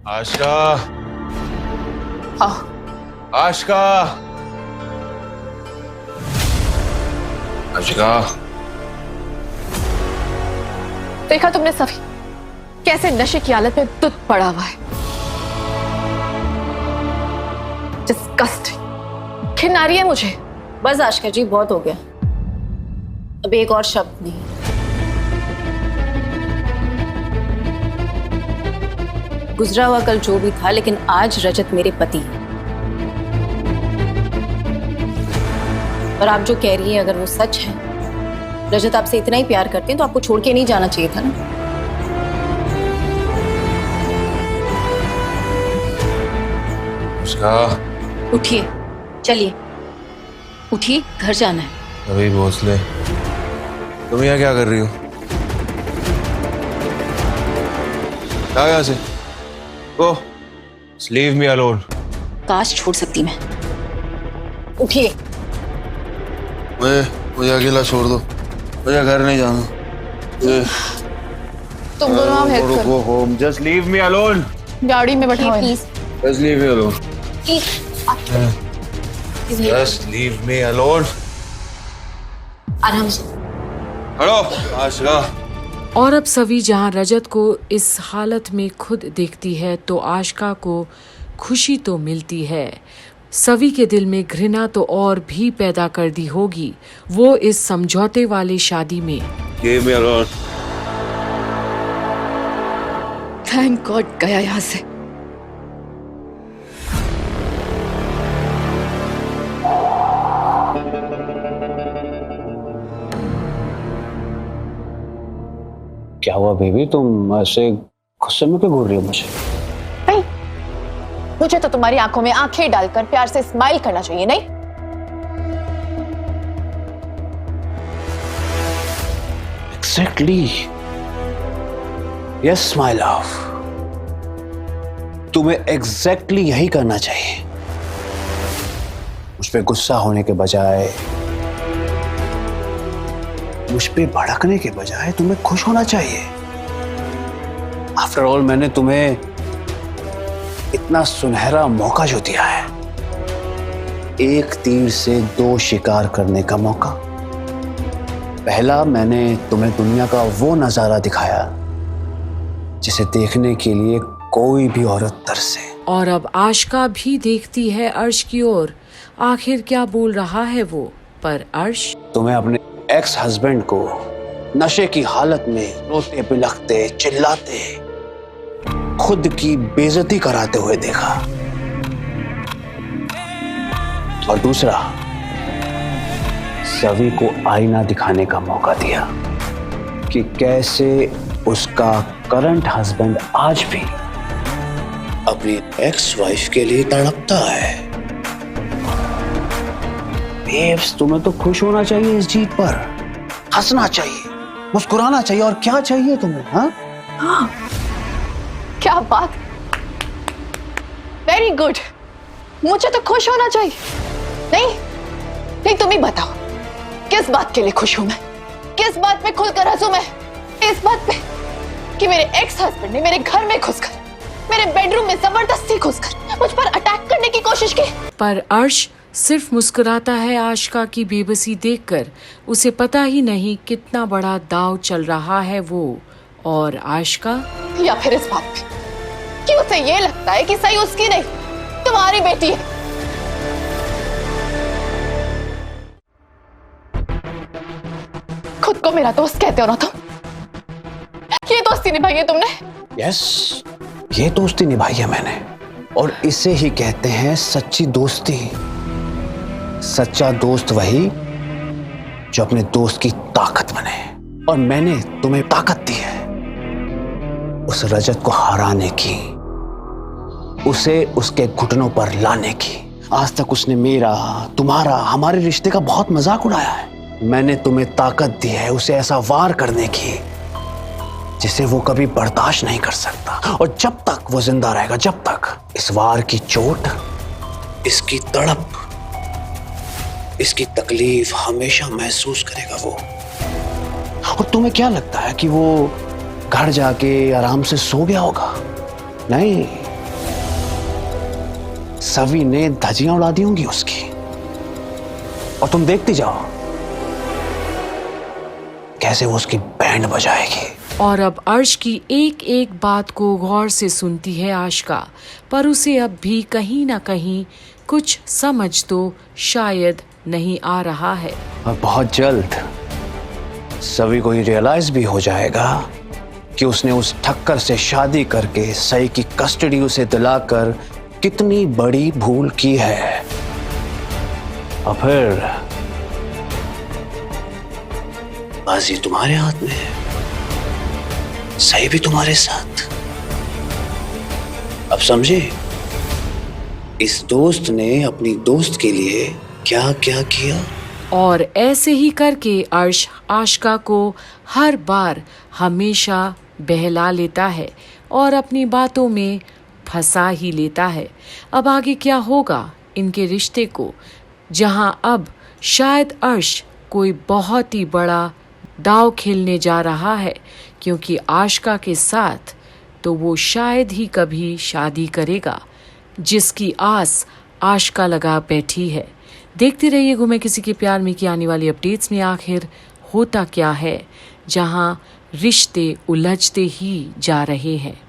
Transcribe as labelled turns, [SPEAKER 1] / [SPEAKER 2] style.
[SPEAKER 1] आशिका,
[SPEAKER 2] हाँ
[SPEAKER 1] आशिका, आशिका।
[SPEAKER 2] देखा तुमने सभी कैसे नशे की हालत में दूध पड़ा हुआ है। डिस्गस्टिंग, घिन आ रही है मुझे।
[SPEAKER 3] बस आशिका जी, बहुत हो गया, अब एक और शब्द नहीं। गुजरा हुआ कल जो भी था, लेकिन आज रजत मेरे पति है। और आप जो कह रही हैं अगर वो सच है, रजत आपसे इतना ही प्यार करते हैं तो आपको छोड़ के नहीं जाना चाहिए था ना।
[SPEAKER 1] आशिका,
[SPEAKER 3] उठिए, चलिए उठिए, घर जाना है।
[SPEAKER 1] अभी भोसले, तुम यहाँ क्या कर रही हो? क्या यहाँ से? गो, लीव मी अलोन।
[SPEAKER 3] काश छोड़ सकती मैं। उठिए।
[SPEAKER 4] मुझे अकेला छोड़ दो, मुझे घर नहीं जाना।
[SPEAKER 2] तुम दोनों आप हेल्प करो।
[SPEAKER 4] Go home,
[SPEAKER 1] just leave me alone.
[SPEAKER 2] गाड़ी में बैठा हुआ है।
[SPEAKER 3] Please
[SPEAKER 1] just leave me alone.
[SPEAKER 3] Please
[SPEAKER 1] just leave me alone.
[SPEAKER 3] आराम से।
[SPEAKER 1] हटो आशिका।
[SPEAKER 5] और अब सवी जहां रजत को इस हालत में खुद देखती है तो आशिका को खुशी तो मिलती है, सवी के दिल में घृणा तो और भी पैदा कर दी होगी वो इस समझौते वाली शादी में।
[SPEAKER 1] Leave me alone.
[SPEAKER 2] Thank God गया यहाँ से।
[SPEAKER 6] क्या हुआ बेबी, तुम ऐसे गुस्से में क्यों घूर रही हो मुझे?
[SPEAKER 2] नहीं, मुझे तो तुम्हारी आंखों में आंखें डालकर प्यार से स्माइल करना चाहिए, नहीं?
[SPEAKER 6] एग्जैक्टली, यस माय लव, तुम्हें एग्जैक्टली यही करना चाहिए। मुझ पे गुस्सा होने के बजाय, मुझ पे भड़कने के बजाय तुम्हें खुश होना चाहिए। आफ्टर ऑल मैंने तुम्हें इतना सुनहरा मौका जो दिया है, एक तीर से दो शिकार करने का मौका। पहला, मैंने तुम्हें दुनिया का वो नजारा दिखाया जिसे देखने के लिए कोई भी औरत तरसे।
[SPEAKER 5] और अब आशिका भी देखती है अर्श की ओर, आखिर क्या बोल रहा है वो। पर अर्श,
[SPEAKER 6] तुम्हें अपने एक्स हस्बैंड को नशे की हालत में रोते बिलखते चिल्लाते खुद की बेइज्जती कराते हुए देखा। और दूसरा, सवी को आईना दिखाने का मौका दिया कि कैसे उसका करंट हस्बैंड आज भी अपनी एक्स वाइफ के लिए तड़पता है। बेब्स, तुम्हें तो खुश होना चाहिए इस जीत पर, हंसना चाहिए, मुस्कुराना चाहिए, और क्या चाहिए तुम्हें? हाँ,
[SPEAKER 2] क्या बात, वेरी गुड। मुझे तो खुश होना चाहिए। नहीं नहीं, तुम ही बताओ किस बात के लिए खुश हूं मैं, किस बात में खुलकर हंसूं मैं? इस बात पे कि मेरे एक्स हस्बैंड ने मेरे घर में घुसकर, मेरे बेडरूम में जबरदस्ती घुसकर मुझ पर अटैक करने की कोशिश की।
[SPEAKER 5] पर अर्श सिर्फ मुस्कुराता है आशिका की बेबसी देखकर। उसे पता ही नहीं कितना बड़ा दांव चल रहा है वो और आशिका।
[SPEAKER 2] या फिर इस बात पे कि उसे ये लगता है कि सही उसकी नहीं तुम्हारी बेटी है। खुद को मेरा दोस्त कहते हो ना तुम? ये दोस्ती निभाई है तुमने?
[SPEAKER 6] यस, ये दोस्ती निभाई है मैंने, और इसे ही कहते हैं सच्ची दोस्ती। सच्चा दोस्त वही जो अपने दोस्त की ताकत बने, और मैंने तुम्हें ताकत दी है उस रजत को हराने की, उसे उसके घुटनों पर लाने की। आज तक उसने मेरा, तुम्हारा, हमारे रिश्ते का बहुत मजाक उड़ाया है। मैंने तुम्हें ताकत दी है उसे ऐसा वार करने की जिसे वो कभी बर्दाश्त नहीं कर सकता, और जब तक वो जिंदा रहेगा, जब तक इस वार की चोट, इसकी तड़प, इसकी तकलीफ हमेशा महसूस करेगा वो। और तुम्हें क्या लगता है कि वो घर जाके आराम से सो गया होगा? नहीं, सवी ने धज्जियां उड़ा दी होंगी उसकी, और तुम देखती जाओ कैसे वो उसकी बैंड बजाएगी।
[SPEAKER 5] और अब अर्श की एक एक बात को गौर से सुनती है आशिका, पर उसे अब भी कहीं ना कहीं कुछ समझ तो शायद नहीं आ रहा है।
[SPEAKER 6] और बहुत जल्द सभी को ये रियलाइज भी हो जाएगा कि उसने उस ठक्कर से शादी करके सई की कस्टडी उसे दिलाकर कितनी बड़ी भूल की है। और फिर बाजी तुम्हारे हाथ में है, सही भी तुम्हारे साथ। अब समझे इस दोस्त ने अपनी दोस्त के लिए क्या क्या किया।
[SPEAKER 5] और ऐसे ही करके अर्श आशिका को हर बार हमेशा बहला लेता है और अपनी बातों में फंसा ही लेता है। अब आगे क्या होगा इनके रिश्ते को, जहां अब शायद अर्श कोई बहुत ही बड़ा दाव खेलने जा रहा है, क्योंकि आशिका के साथ तो वो शायद ही कभी शादी करेगा, जिसकी आस आशिका लगा बैठी है। देखते रहिए घूमे किसी के प्यार में की आने वाली अपडेट्स में आखिर होता क्या है, जहां रिश्ते उलझते ही जा रहे हैं।